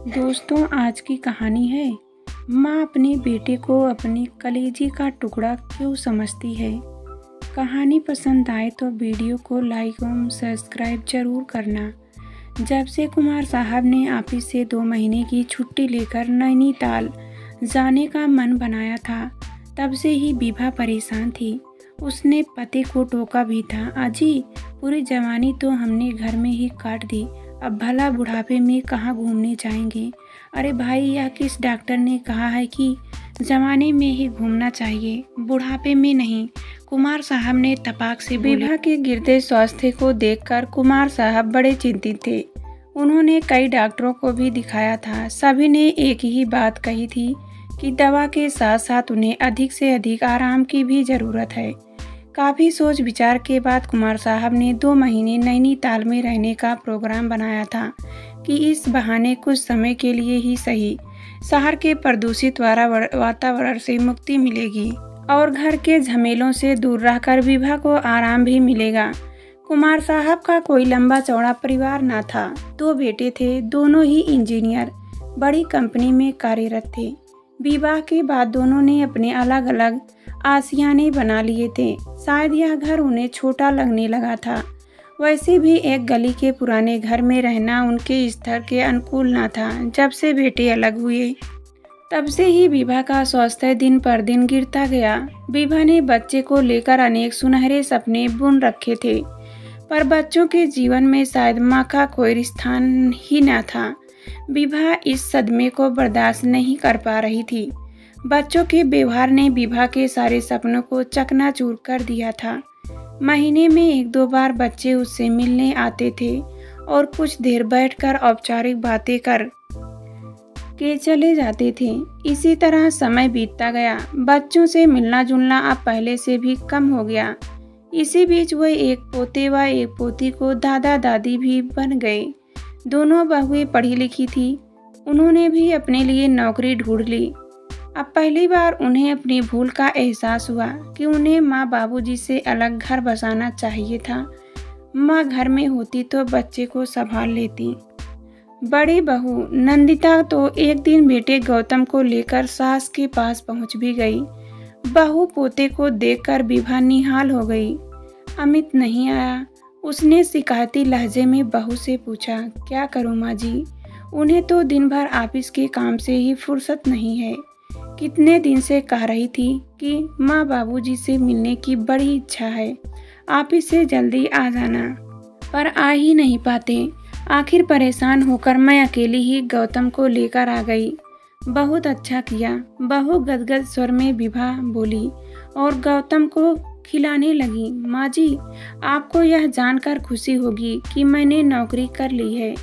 दोस्तों, आज की कहानी है माँ अपने बेटे को अपनी कलेजी का टुकड़ा क्यों समझती है। कहानी पसंद आए तो वीडियो को लाइक और सब्सक्राइब जरूर करना। जब से कुमार साहब ने ऑफिस से 2 महीने की छुट्टी लेकर नैनीताल जाने का मन बनाया था, तब से ही विभा परेशान थी। उसने पति को टोका भी था, अजी पूरी जवानी तो हमने घर में ही काट दी, अब भला बुढ़ापे में कहाँ घूमने जाएंगे। अरे भाई, यह किस डॉक्टर ने कहा है कि जवानी में ही घूमना चाहिए, बुढ़ापे में नहीं। कुमार साहब ने तपाक से बोले। विभा के गिरते स्वास्थ्य को देखकर कुमार साहब बड़े चिंतित थे। उन्होंने कई डॉक्टरों को भी दिखाया था, सभी ने एक ही बात कही थी कि दवा के साथ साथ उन्हें अधिक से अधिक आराम की भी ज़रूरत है। काफ़ी सोच विचार के बाद कुमार साहब ने 2 महीने नैनीताल में रहने का प्रोग्राम बनाया था कि इस बहाने कुछ समय के लिए ही सही शहर के प्रदूषित वातावरण से मुक्ति मिलेगी और घर के झमेलों से दूर रहकर विभा को आराम भी मिलेगा। कुमार साहब का कोई लंबा चौड़ा परिवार न था, 2 बेटे थे, दोनों ही इंजीनियर बड़ी कंपनी में कार्यरत थे। विवाह के बाद दोनों ने अपने अलग अलग आशियाने बना लिए थे। शायद यह घर उन्हें छोटा लगने लगा था। वैसे भी एक गली के पुराने घर में रहना उनके स्तर के अनुकूल न था। जब से बेटे अलग हुए तब से ही विभा का स्वास्थ्य दिन पर दिन गिरता गया। विभा ने बच्चे को लेकर अनेक सुनहरे सपने बुन रखे थे, पर बच्चों के जीवन में शायद माँ का कोई स्थान ही न था। विभा इस सदमे को बर्दाश्त नहीं कर पा रही थी। बच्चों के व्यवहार ने विभा के सारे सपनों को चकनाचूर कर दिया था। महीने में 1-2 बार बच्चे उससे मिलने आते थे और कुछ देर बैठकर औपचारिक बातें कर के चले जाते थे। इसी तरह समय बीतता गया। बच्चों से मिलना जुलना अब पहले से भी कम हो गया। इसी बीच वह एक पोते व एक पोती को दादा दादी भी बन गए। दोनों बहुएं पढ़ी लिखी थी, उन्होंने भी अपने लिए नौकरी ढूंढ ली। अब पहली बार उन्हें अपनी भूल का एहसास हुआ कि उन्हें माँ बाबूजी से अलग घर बसाना चाहिए था। माँ घर में होती तो बच्चे को संभाल लेती। बड़ी बहू नंदिता तो एक दिन बेटे गौतम को लेकर सास के पास पहुँच भी गई। बहू पोते को देखकर विभा निहाल हो गई। अमित नहीं आया। उसने शिकायती लहजे में बहू से पूछा, क्या करूँ माँ जी, उन्हें तो दिन भर ऑफिस के काम से ही फुर्सत नहीं है। कितने दिन से कह रही थी कि माँ बाबूजी से मिलने की बड़ी इच्छा है, ऑफिस से जल्दी आ जाना, पर आ ही नहीं पाते। आखिर परेशान होकर मैं अकेली ही गौतम को लेकर आ गई। बहुत अच्छा किया, बहू गदगद स्वर में विभा बोली और गौतम को खिलाने लगी। माँ जी, आपको यह जानकर खुशी होगी कि मैंने नौकरी कर ली है।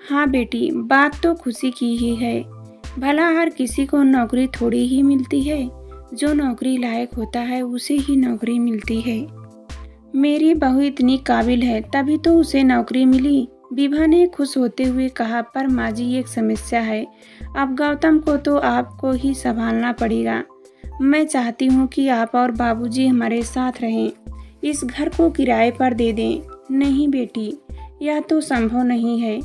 हाँ बेटी, बात तो खुशी की ही है। भला हर किसी को नौकरी थोड़ी ही मिलती है, जो नौकरी लायक होता है उसे ही नौकरी मिलती है। मेरी बहू इतनी काबिल है तभी तो उसे नौकरी मिली, विभा ने खुश होते हुए कहा। पर माँ जी, एक समस्या है, अब गौतम को तो आपको ही संभालना पड़ेगा। मैं चाहती हूँ कि आप और बाबूजी हमारे साथ रहें, इस घर को किराए पर दे दें। नहीं बेटी, यह तो संभव नहीं है।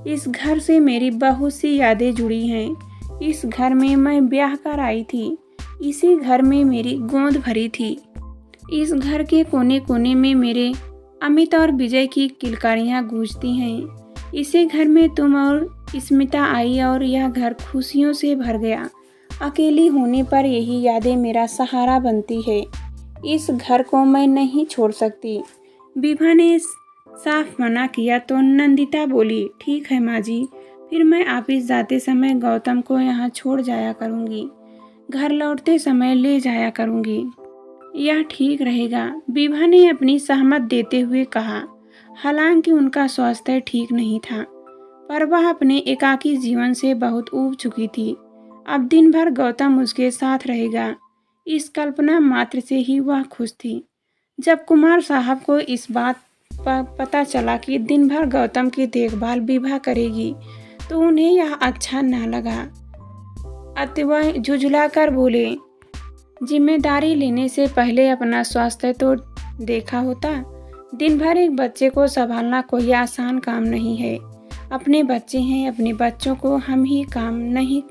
इस घर से मेरी बहुत सी यादें जुड़ी हैं। इस घर में मैं ब्याह कर आई थी, इसी घर में मेरी गोद भरी थी। इस घर के कोने कोने में मेरे अमित और विजय की किलकारियाँ गूंजती हैं। इसी घर में तुम और स्मिता आई और यह घर खुशियों से भर गया। अकेली होने पर यही यादें मेरा सहारा बनती है। इस घर को मैं नहीं छोड़ सकती। विभा ने साफ मना किया तो नंदिता बोली, ठीक है माँ जी, फिर मैं ऑफिस जाते समय गौतम को यहाँ छोड़ जाया करूँगी, घर लौटते समय ले जाया करूँगी, यह ठीक रहेगा। विभा ने अपनी सहमत देते हुए कहा। हालांकि उनका स्वास्थ्य ठीक नहीं था, पर वह अपने एकाकी जीवन से बहुत ऊब चुकी थी। अब दिन भर गौतम उसके साथ रहेगा, इस कल्पना मात्र से ही वह खुश थी। जब कुमार साहब को इस बात पर पता चला कि दिन भर गौतम की देखभाल विभा करेगी, तो उन्हें यह अच्छा न लगा। अतः वह झुझलाकर बोले, जिम्मेदारी लेने से पहले अपना स्वास्थ्य तो देखा होता। दिन भर एक बच्चे को संभालना कोई आसान काम नहीं है। अपने बच्चे हैं, अपने बच्चों को हम ही काम नहीं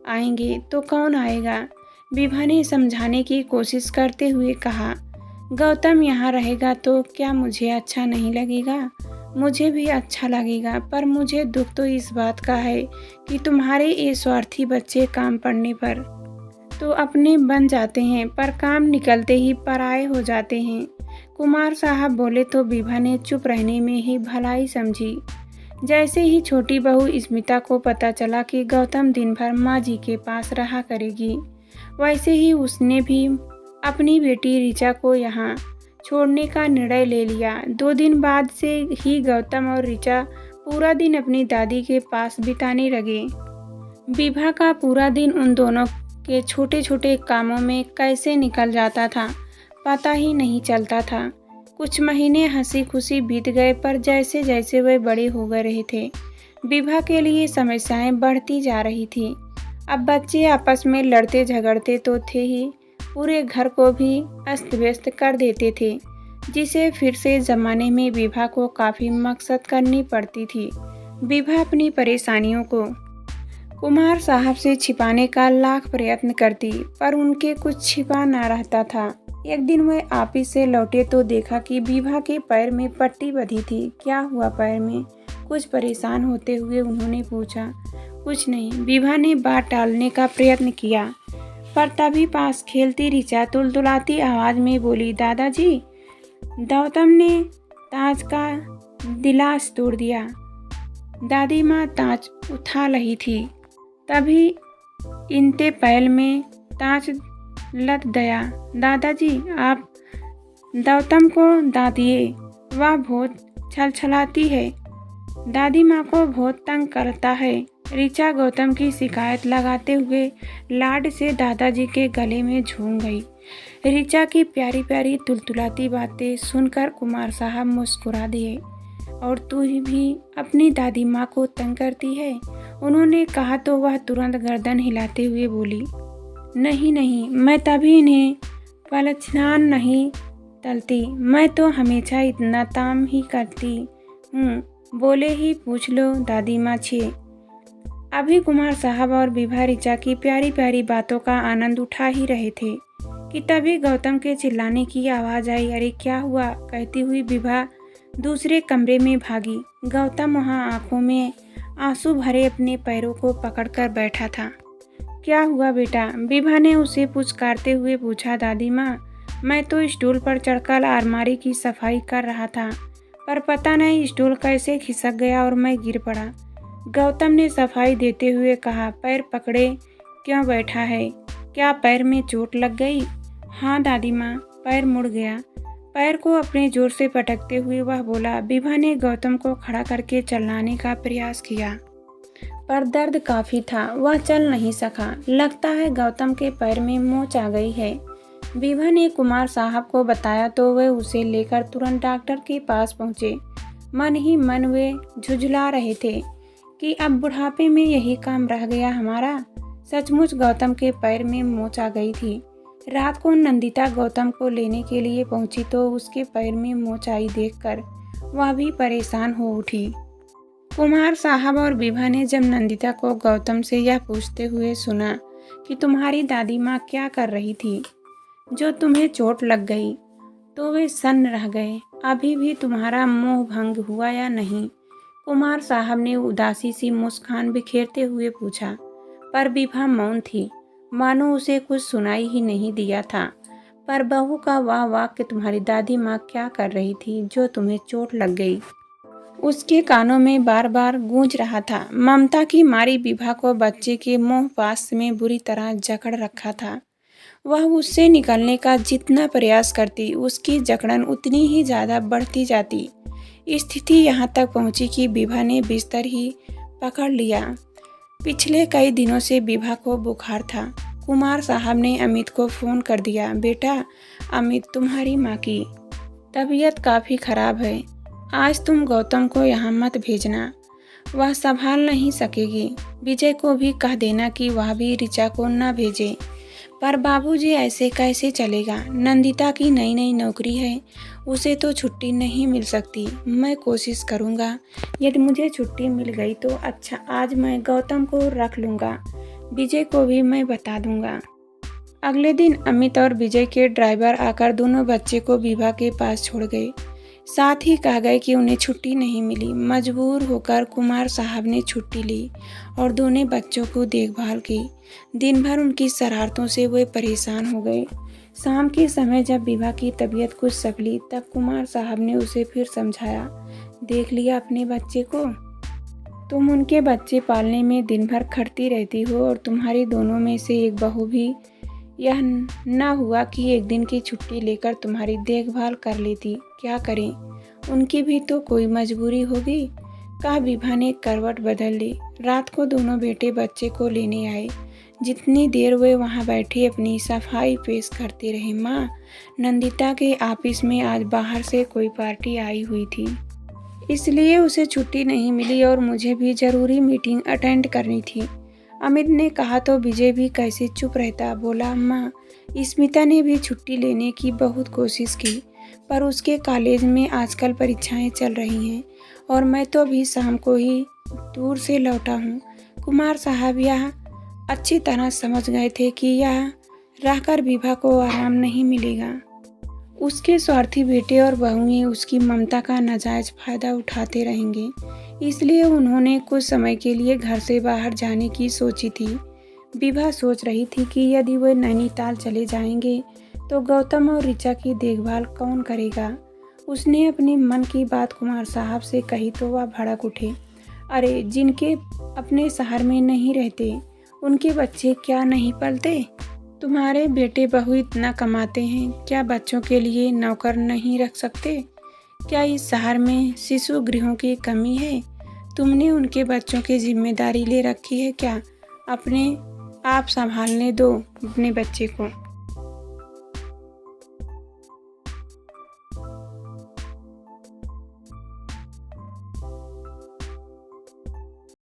आएंगे तो कौन आएगा। विभा ने समझाने की कोशिश करते हुए कहा, गौतम यहाँ रहेगा तो क्या मुझे अच्छा नहीं लगेगा? मुझे भी अच्छा लगेगा, पर मुझे दुख तो इस बात का है कि तुम्हारे ये स्वार्थी बच्चे काम पड़ने पर तो अपने बन जाते हैं, पर काम निकलते ही पराये हो जाते हैं। कुमार साहब बोले तो विभा ने चुप रहने में ही भलाई समझी। जैसे ही छोटी बहू स्मिता को पता चला कि गौतम दिन भर माँ जी के पास रहा करेगी, वैसे ही उसने भी अपनी बेटी ऋचा को यहाँ छोड़ने का निर्णय ले लिया। 2 दिन बाद से ही गौतम और ऋचा पूरा दिन अपनी दादी के पास बिताने लगे। विभा का पूरा दिन उन दोनों के छोटे छोटे कामों में कैसे निकल जाता था पता ही नहीं चलता था। कुछ महीने हंसी खुशी बीत गए, पर जैसे जैसे वे बड़े हो गए रहे थे, विभा के लिए समस्याएं बढ़ती जा रही थी। अब बच्चे आपस में लड़ते झगड़ते तो थे ही, पूरे घर को भी अस्त व्यस्त कर देते थे, जिसे फिर से ज़माने में विभा को काफ़ी मकसद करनी पड़ती थी। विभा अपनी परेशानियों को कुमार साहब से छिपाने का लाख प्रयत्न करती, पर उनके कुछ छिपा ना रहता था। एक दिन वे ऑफिस से लौटे तो देखा कि विभा के पैर में पट्टी बंधी थी। क्या हुआ पैर में? कुछ परेशान होते हुए उन्होंने पूछा। कुछ नहीं, विभा ने बात टालने का प्रयत्न किया, पर तभी पास खेलती ऋचा तुलतुलाती आवाज़ में बोली, दादाजी, गौतम ने ताज का गिलास तोड़ दिया। दादी माँ ताज उठा रही थी, तभी इनके पैर में ताज लग गया। दादाजी, आप गौतम को डांटिए, वह बहुत छलछलाती है, दादी माँ को बहुत तंग करता है। ऋचा गौतम की शिकायत लगाते हुए लाड से दादाजी के गले में झूम गई। ऋचा की प्यारी प्यारी तुलतुलाती बातें सुनकर कुमार साहब मुस्कुरा दिए। और तू भी अपनी दादी माँ को तंग करती है? उन्होंने कहा तो वह तुरंत गर्दन हिलाते हुए बोली, नहीं नहीं, मैं तभी इन्हें पलछान नहीं तलती, मैं तो हमेशा इतना काम ही करती हूँ। बोले ही पूछ लो दादी माँ छे। अभी कुमार साहब और विभा ऋचा की प्यारी प्यारी बातों का आनंद उठा ही रहे थे कि तभी गौतम के चिल्लाने की आवाज़ आई। अरे क्या हुआ? कहती हुई विभा दूसरे कमरे में भागी। गौतम वहाँ आंखों में आंसू भरे अपने पैरों को पकड़कर बैठा था। क्या हुआ बेटा? विभा ने उसे पुचकारते हुए पूछा। दादी माँ, मैं तो स्टूल पर चढ़कर अलमारी की सफाई कर रहा था, पर पता नहीं स्टूल कैसे खिसक गया और मैं गिर पड़ा। गौतम ने सफाई देते हुए कहा। पैर पकड़े क्यों बैठा है? क्या पैर में चोट लग गई? हाँ दादी माँ, पैर मुड़ गया। पैर को अपने जोर से पटकते हुए वह बोला। विभा ने गौतम को खड़ा करके चलाने का प्रयास किया, पर दर्द काफ़ी था, वह चल नहीं सका। लगता है गौतम के पैर में मोच आ गई है। विभा ने कुमार साहब को बताया तो वे उसे लेकर तुरंत डॉक्टर के पास पहुँचे। मन ही मन वे झुझला रहे थे कि अब बुढ़ापे में यही काम रह गया हमारा। सचमुच गौतम के पैर में मोच आ गई थी। रात को नंदिता गौतम को लेने के लिए पहुंची तो उसके पैर में मोच आई देखकर वह भी परेशान हो उठी। कुमार साहब और विभा ने जब नंदिता को गौतम से यह पूछते हुए सुना कि तुम्हारी दादी माँ क्या कर रही थी जो तुम्हें चोट लग गई, तो वे सन्न रह गए। अभी भी तुम्हारा मोह भंग हुआ या नहीं? कुमार साहब ने उदासी सी मुस्कान बिखेरते हुए पूछा, पर विभा मौन थी, मानो उसे कुछ सुनाई ही नहीं दिया था। पर बहू का वाह वाक्य तुम्हारी दादी माँ क्या कर रही थी जो तुम्हें चोट लग गई, उसके कानों में बार बार गूंज रहा था। ममता की मारी विभा को बच्चे के मोह पास में बुरी तरह जकड़ रखा था। वह उससे निकलने का जितना प्रयास करती, उसकी जकड़न उतनी ही ज़्यादा बढ़ती जाती। स्थिति यहाँ तक पहुँची कि विभा ने बिस्तर ही पकड़ लिया। पिछले कई दिनों से विभा को बुखार था। कुमार साहब ने अमित को फ़ोन कर दिया। बेटा अमित, तुम्हारी माँ की तबीयत काफ़ी ख़राब है, आज तुम गौतम को यहाँ मत भेजना, वह संभाल नहीं सकेगी। विजय को भी कह देना कि वह भी ऋचा को न भेजे। पर बाबूजी ऐसे कैसे चलेगा? नंदिता की नई नई नौकरी है, उसे तो छुट्टी नहीं मिल सकती। मैं कोशिश करूँगा, यदि मुझे छुट्टी मिल गई तो अच्छा, आज मैं गौतम को रख लूँगा। विजय को भी मैं बता दूँगा। अगले दिन अमित और विजय के ड्राइवर आकर दोनों बच्चे को विभा के पास छोड़ गए। साथ ही कह गए कि उन्हें छुट्टी नहीं मिली। मजबूर होकर कुमार साहब ने छुट्टी ली और दोनों बच्चों को देखभाल की। दिन भर उनकी शरारतों से वे परेशान हो गए। शाम के समय जब विभा की तबीयत कुछ संभली तब कुमार साहब ने उसे फिर समझाया, देख लिया अपने बच्चे को? तुम उनके बच्चे पालने में दिन भर खटती रहती हो और तुम्हारी दोनों में से एक बहू भी यह न हुआ कि एक दिन की छुट्टी लेकर तुम्हारी देखभाल कर लेती। क्या करें, उनकी भी तो कोई मजबूरी होगी। कहा विभा ने करवट बदल ली। रात को दोनों बेटे बच्चे को लेने आए। जितनी देर वे वहां बैठे अपनी सफाई पेश करते रहे। माँ, नंदिता के ऑफिस में आज बाहर से कोई पार्टी आई हुई थी, इसलिए उसे छुट्टी नहीं मिली और मुझे भी जरूरी मीटिंग अटेंड करनी थी। अमित ने कहा तो विजय भी कैसे चुप रहता। बोला, माँ, स्मिता ने भी छुट्टी लेने की बहुत कोशिश की, पर उसके कॉलेज में आजकल परीक्षाएं चल रही हैं और मैं तो अभी शाम को ही दूर से लौटा हूँ। कुमार साहब यह अच्छी तरह समझ गए थे कि यह रहकर विभा को आराम नहीं मिलेगा। उसके स्वार्थी बेटे और बहुएं उसकी ममता का नाजायज फायदा उठाते रहेंगे, इसलिए उन्होंने कुछ समय के लिए घर से बाहर जाने की सोची थी। विभा सोच रही थी कि यदि वे नैनीताल चले जाएंगे तो गौतम और ऋचा की देखभाल कौन करेगा। उसने अपने मन की बात कुमार साहब से कही तो वह भड़क उठे। अरे, जिनके अपने शहर में नहीं रहते उनके बच्चे क्या नहीं पलते? तुम्हारे बेटे बहू इतना कमाते हैं, क्या बच्चों के लिए नौकर नहीं रख सकते? क्या इस शहर में शिशु गृहों की कमी है? तुमने उनके बच्चों की जिम्मेदारी ले रखी है क्या? अपने आप संभालने दो अपने बच्चे को।